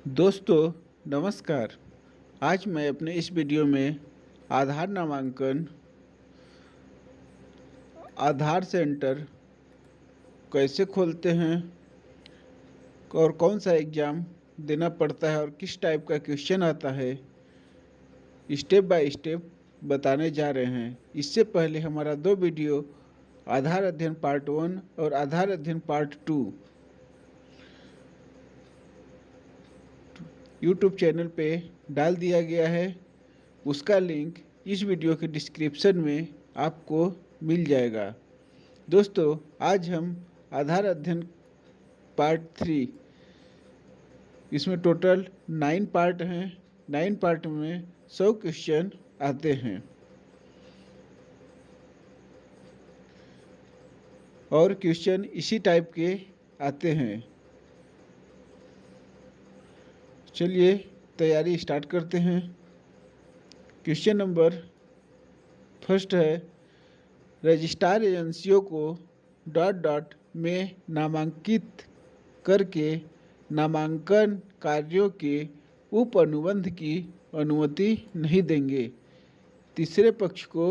दोस्तों नमस्कार। आज मैं अपने इस वीडियो में आधार नामांकन, आधार सेंटर कैसे खोलते हैं और कौन सा एग्ज़ाम देना पड़ता है और किस टाइप का क्वेश्चन आता है, स्टेप बाय स्टेप बताने जा रहे हैं। इससे पहले हमारा 2 वीडियो आधार अध्ययन पार्ट 1 और आधार अध्ययन पार्ट 2 यूट्यूब चैनल पे डाल दिया गया है। उसका लिंक इस वीडियो के डिस्क्रिप्शन में आपको मिल जाएगा। दोस्तों आज हम आधार अध्ययन पार्ट 3, इसमें टोटल 9 पार्ट हैं। 9 पार्ट में 100 क्वेश्चन आते हैं और क्वेश्चन इसी टाइप के आते हैं। चलिए तैयारी स्टार्ट करते हैं। क्वेश्चन नंबर फर्स्ट है, रजिस्ट्रार एजेंसियों को डॉट डॉट में नामांकित करके नामांकन कार्यों के उप अनुबंध की अनुमति नहीं देंगे। तीसरे पक्ष को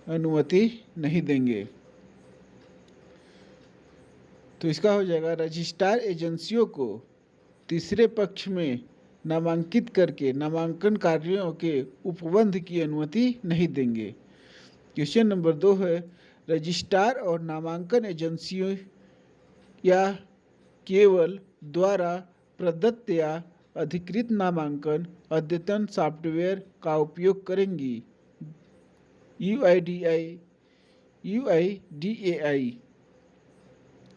अनुमति नहीं देंगे। तो इसका हो जाएगा, रजिस्ट्रार एजेंसियों को तीसरे पक्ष में नामांकित करके नामांकन कार्यों के उपबंध की अनुमति नहीं देंगे। क्वेश्चन नंबर 2 है, रजिस्ट्रार और नामांकन एजेंसियों या केवल द्वारा प्रदत्त या अधिकृत नामांकन अद्यतन सॉफ्टवेयर का उपयोग करेंगी। UIDAI।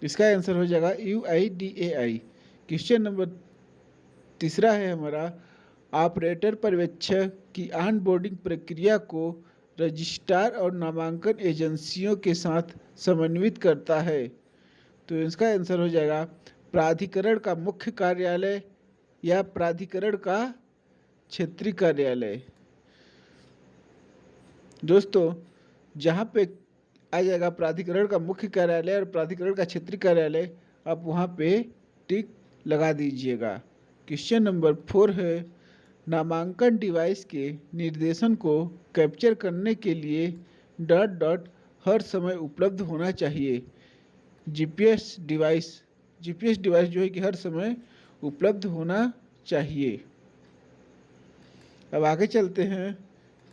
इसका आंसर हो जाएगा UIDAI। क्वेश्चन नंबर तीसरा है हमारा, ऑपरेटर पर्यवेक्षक की ऑनबोर्डिंग प्रक्रिया को रजिस्ट्रार और नामांकन एजेंसियों के साथ समन्वित करता है। तो इसका आंसर हो जाएगा, प्राधिकरण का मुख्य कार्यालय या प्राधिकरण का क्षेत्रीय कार्यालय। दोस्तों जहाँ पे आ जाएगा प्राधिकरण का मुख्य कार्यालय और प्राधिकरण का क्षेत्रीय कार्यालय, आप वहाँ पे टिक लगा दीजिएगा। क्वेश्चन नंबर 4 है, नामांकन डिवाइस के निर्देशन को कैप्चर करने के लिए डॉट डॉट हर समय उपलब्ध होना चाहिए। जीपीएस डिवाइस जो है कि हर समय उपलब्ध होना चाहिए। अब आगे चलते हैं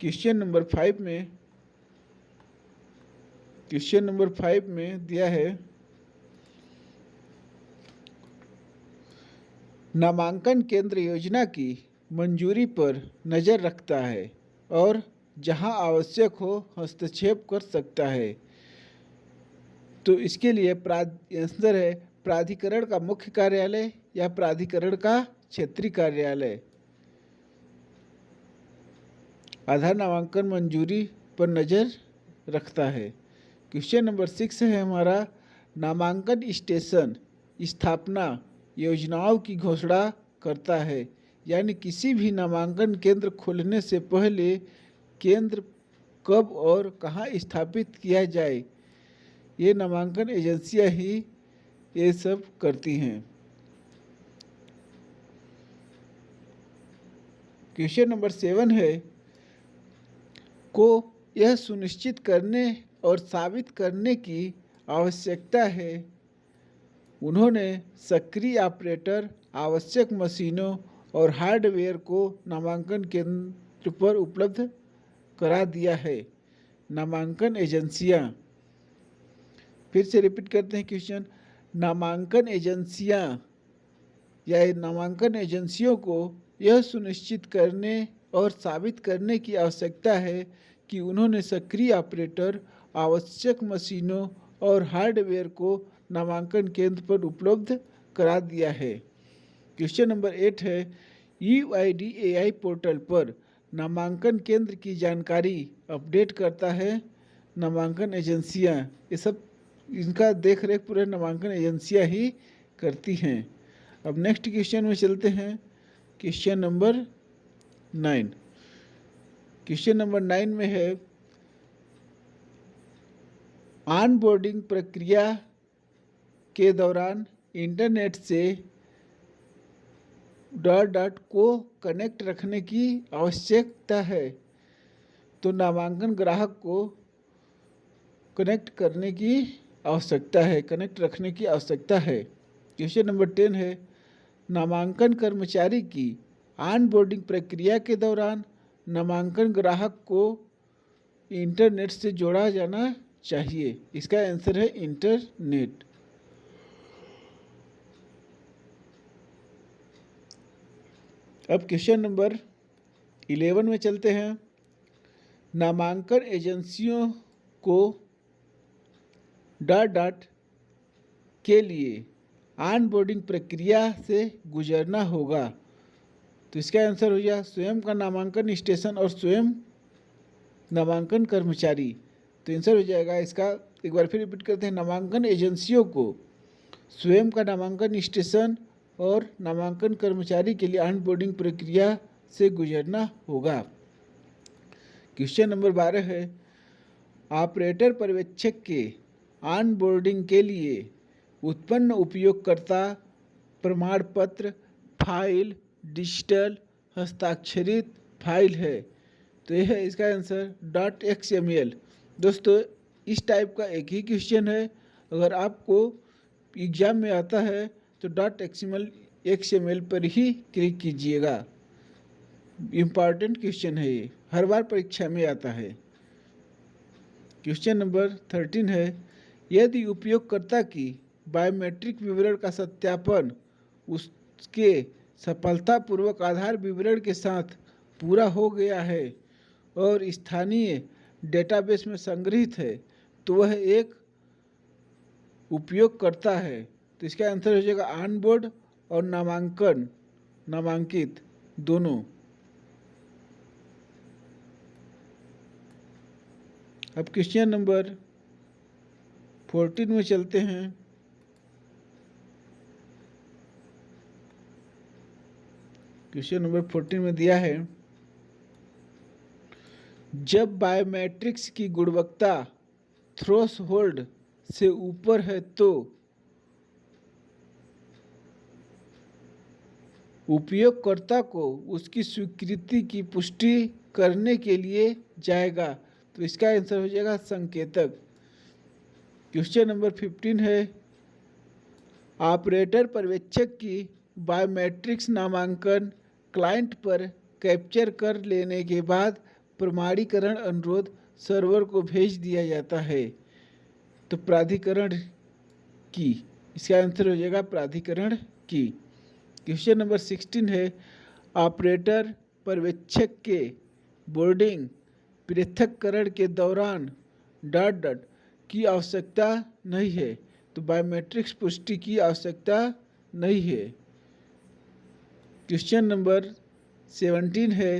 क्वेश्चन नंबर 5 में। क्वेश्चन नंबर 5 में दिया है, नामांकन केंद्र योजना की मंजूरी पर नज़र रखता है और जहां आवश्यक हो हस्तक्षेप कर सकता है। तो इसके लिए आंसर है, प्राधिकरण का मुख्य कार्यालय या प्राधिकरण का क्षेत्रीय कार्यालय आधार नामांकन मंजूरी पर नज़र रखता है। क्वेश्चन नंबर 6 है हमारा, नामांकन स्टेशन स्थापना योजनाओं की घोषणा करता है। यानी किसी भी नामांकन केंद्र खोलने से पहले केंद्र कब और कहाँ स्थापित किया जाए, ये नामांकन एजेंसियां ही ये सब करती हैं। क्वेश्चन नंबर 7 है, को यह सुनिश्चित करने और साबित करने की आवश्यकता है उन्होंने सक्रिय ऑपरेटर, आवश्यक मशीनों और हार्डवेयर को नामांकन केंद्र पर उपलब्ध करा दिया है। नामांकन एजेंसियां, फिर से रिपीट करते हैं क्वेश्चन, नामांकन एजेंसियां या नामांकन एजेंसियों को यह सुनिश्चित करने और साबित करने की आवश्यकता है कि उन्होंने सक्रिय ऑपरेटर, आवश्यक मशीनों और हार्डवेयर को नामांकन केंद्र पर उपलब्ध करा दिया है। क्वेश्चन नंबर 8 है, UIDAI पोर्टल पर नामांकन केंद्र की जानकारी अपडेट करता है नामांकन एजेंसियां। ये सब इनका देख रेख पूरे नामांकन एजेंसियां ही करती हैं। अब नेक्स्ट क्वेश्चन में चलते हैं। Question number 9। क्वेश्चन नंबर 9 में है, ऑनबोर्डिंग प्रक्रिया के दौरान इंटरनेट से डॉट डॉट को कनेक्ट रखने की आवश्यकता है। तो नामांकन ग्राहक को कनेक्ट करने की आवश्यकता है, कनेक्ट रखने की आवश्यकता है। क्वेश्चन नंबर 10 है, नामांकन कर्मचारी की ऑनबोर्डिंग प्रक्रिया के दौरान नामांकन ग्राहक को इंटरनेट से जोड़ा जाना चाहिए। इसका आंसर है इंटरनेट। अब क्वेश्चन नंबर 11 में चलते हैं। नामांकन एजेंसियों को डॉट डॉट के लिए ऑनबोर्डिंग प्रक्रिया से गुजरना होगा। तो इसका आंसर हो गया स्वयं का नामांकन स्टेशन और स्वयं नामांकन कर्मचारी। तो आंसर हो जाएगा इसका, एक बार फिर रिपीट करते हैं, नामांकन एजेंसियों को स्वयं का नामांकन स्टेशन और नामांकन कर्मचारी के लिए ऑनबोर्डिंग प्रक्रिया से गुजरना होगा। क्वेश्चन नंबर 12 है, ऑपरेटर पर्यवेक्षक के ऑनबोर्डिंग के लिए उत्पन्न उपयोगकर्ता प्रमाण पत्र फाइल डिजिटल हस्ताक्षरित फाइल है। तो यह है इसका आंसर .xml। दोस्तों इस टाइप का एक ही क्वेश्चन है, अगर आपको एग्जाम में आता है तो .xml पर ही क्लिक कीजिएगा। इम्पॉर्टेंट क्वेश्चन है, ये हर बार परीक्षा में आता है। क्वेश्चन नंबर 13 है, यदि उपयोगकर्ता की बायोमेट्रिक विवरण का सत्यापन उसके सफलतापूर्वक आधार विवरण के साथ पूरा हो गया है और स्थानीय डेटाबेस में संग्रहित है तो वह एक उपयोगकर्ता है। तो इसका आंसर हो जाएगा ऑनबोर्ड और नामांकित दोनों। अब क्वेश्चन नंबर 14 में चलते हैं। क्वेश्चन नंबर 14 में दिया है, जब बायोमेट्रिक्स की गुणवत्ता थ्रेशोल्ड से ऊपर है तो उपयोगकर्ता को उसकी स्वीकृति की पुष्टि करने के लिए जाएगा। तो इसका आंसर हो जाएगा संकेतक। क्वेश्चन नंबर 15 है, ऑपरेटर पर्यवेक्षक की बायोमेट्रिक्स नामांकन क्लाइंट पर कैप्चर कर लेने के बाद प्रमाणीकरण अनुरोध सर्वर को भेज दिया जाता है। तो प्राधिकरण की, इसका आंसर हो जाएगा प्राधिकरण की। क्वेश्चन नंबर 16 है, ऑपरेटर पर्यवेक्षक के बोर्डिंग पृथक्करण के दौरान डॉट डॉट की आवश्यकता नहीं है। तो बायोमेट्रिक्स पुष्टि की आवश्यकता नहीं है। क्वेश्चन नंबर 17 है,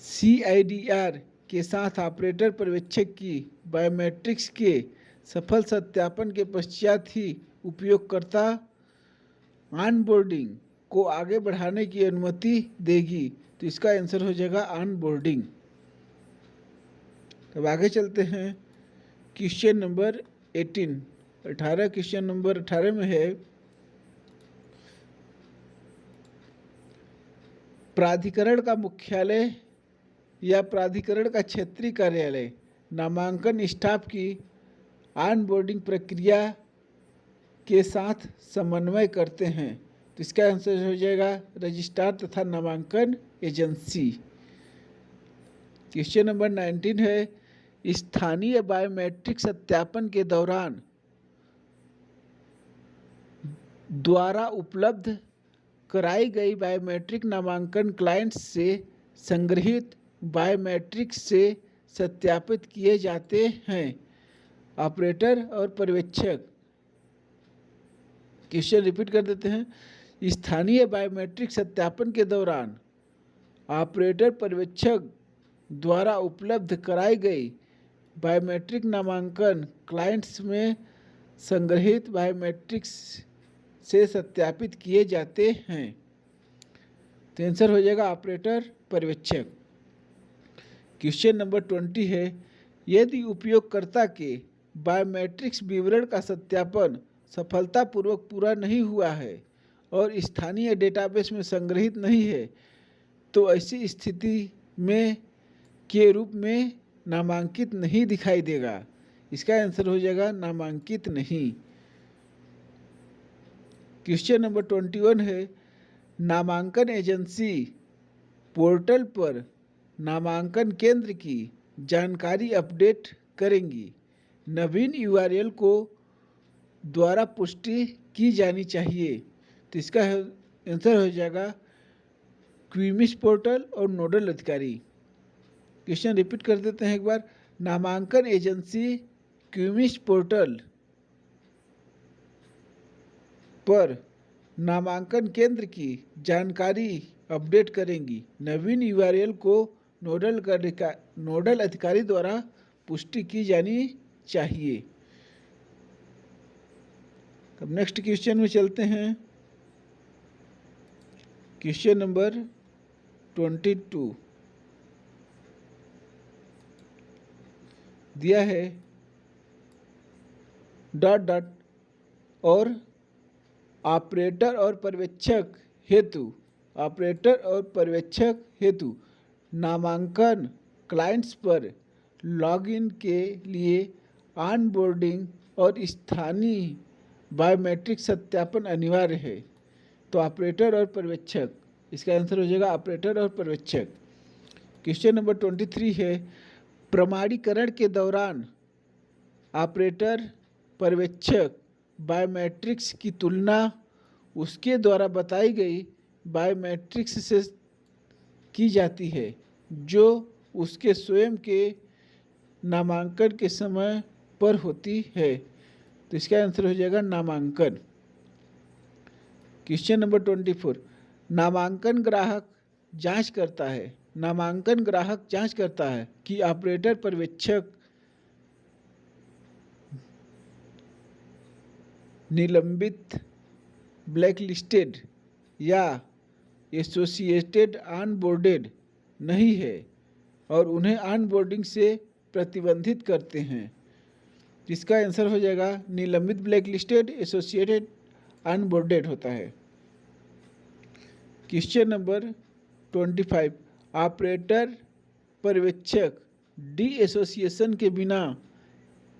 CIDR के साथ ऑपरेटर पर्यवेक्षक की बायोमेट्रिक्स के सफल सत्यापन के पश्चात ही उपयोगकर्ता ऑनबोर्डिंग को आगे बढ़ाने की अनुमति देगी। तो इसका आंसर हो जाएगा ऑनबोर्डिंग। तब आगे चलते हैं। क्वेश्चन नंबर 18 क्वेश्चन नंबर 18 में है, प्राधिकरण का मुख्यालय या प्राधिकरण का क्षेत्रीय कार्यालय नामांकन स्टाफ की ऑनबोर्डिंग प्रक्रिया के साथ समन्वय करते हैं। तो इसका आंसर हो जाएगा रजिस्ट्रार तथा नामांकन एजेंसी। क्वेश्चन नंबर 19 है, स्थानीय बायोमेट्रिक सत्यापन के दौरान द्वारा उपलब्ध कराई गई बायोमेट्रिक नामांकन क्लाइंट्स से संग्रहित बायोमेट्रिक्स से सत्यापित किए जाते हैं। ऑपरेटर और पर्यवेक्षक, क्वेश्चन रिपीट कर देते हैं, स्थानीय बायोमेट्रिक सत्यापन के दौरान ऑपरेटर पर्यवेक्षक द्वारा उपलब्ध कराई गई बायोमेट्रिक नामांकन क्लाइंट्स में संग्रहित बायोमेट्रिक्स से सत्यापित किए जाते हैं। तो आंसर हो जाएगा ऑपरेटर पर्यवेक्षक। क्वेश्चन नंबर 20 है, यदि उपयोगकर्ता के बायोमेट्रिक्स विवरण का सत्यापन सफलतापूर्वक पूरा नहीं हुआ है और स्थानीय डेटाबेस में संग्रहित नहीं है तो ऐसी स्थिति में के रूप में नामांकित नहीं दिखाई देगा। इसका आंसर हो जाएगा नामांकित नहीं। क्वेश्चन नंबर 21 है, नामांकन एजेंसी पोर्टल पर नामांकन केंद्र की जानकारी अपडेट करेंगी। नवीन यूआरएल को द्वारा पुष्टि की जानी चाहिए। तो इसका आंसर हो जाएगा क्वीमिस पोर्टल और नोडल अधिकारी। क्वेश्चन रिपीट कर देते हैं एक बार। नामांकन एजेंसी क्वीमिस पोर्टल पर नामांकन केंद्र की जानकारी अपडेट करेंगी। नवीन यूआरएल को नोडल अधिकारी द्वारा पुष्टि की जानी चाहिए। अब नेक्स्ट क्वेश्चन में चलते हैं। क्वेश्चन नंबर 22 दिया है डॉट डॉट और ऑपरेटर और पर्यवेक्षक हेतु नामांकन क्लाइंट्स पर लॉगिन के लिए ऑनबोर्डिंग और स्थानीय बायोमेट्रिक सत्यापन अनिवार्य है। तो ऑपरेटर और पर्यवेक्षक, इसका आंसर हो जाएगा ऑपरेटर और पर्यवेक्षक। क्वेश्चन नंबर 23 है, प्रमाणीकरण के दौरान ऑपरेटर पर्यवेक्षक बायोमेट्रिक्स की तुलना उसके द्वारा बताई गई बायोमेट्रिक्स से की जाती है जो उसके स्वयं के नामांकन के समय पर होती है। तो इसका आंसर हो जाएगा नामांकन। क्वेश्चन नंबर 24, नामांकन ग्राहक जांच करता है कि ऑपरेटर पर्यवेक्षक निलंबित, ब्लैकलिस्टेड या एसोसिएटेड ऑनबोर्डेड नहीं है और उन्हें ऑनबोर्डिंग से प्रतिबंधित करते हैं। इसका आंसर हो जाएगा निलंबित, ब्लैकलिस्टेड, एसोसिएटेड ऑनबोर्डेड होता है। क्वेश्चन नंबर 25, ऑपरेटर पर्यवेक्षक डी एसोसिएशन के बिना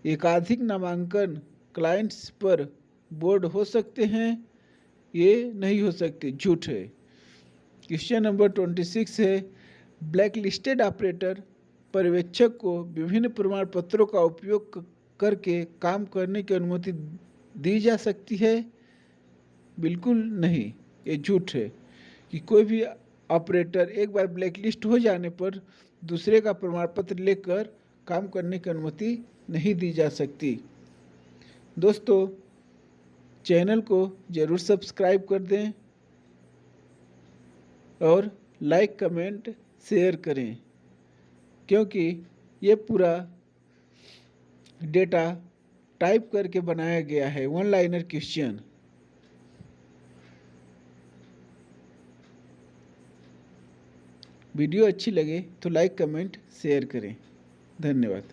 एकाधिक नामांकन क्लाइंट्स पर बोर्ड हो सकते हैं? ये नहीं हो सकते, झूठ है। क्वेश्चन नंबर 26 है, ब्लैकलिस्टेड ऑपरेटर पर्यवेक्षक को विभिन्न प्रमाण पत्रों का उपयोग करके काम करने की अनुमति दी जा सकती है? बिल्कुल नहीं, ये झूठ है कि कोई भी ऑपरेटर एक बार ब्लैकलिस्ट हो जाने पर दूसरे का प्रमाण पत्र लेकर काम करने की अनुमति नहीं दी जा सकती। दोस्तों, चैनल को ज़रूर सब्सक्राइब कर दें और लाइक, कमेंट, शेयर करें, क्योंकि ये पूरा डेटा टाइप करके बनाया गया है, वन लाइनर क्वेश्चन। वीडियो अच्छी लगे तो लाइक, कमेंट, शेयर करें। धन्यवाद।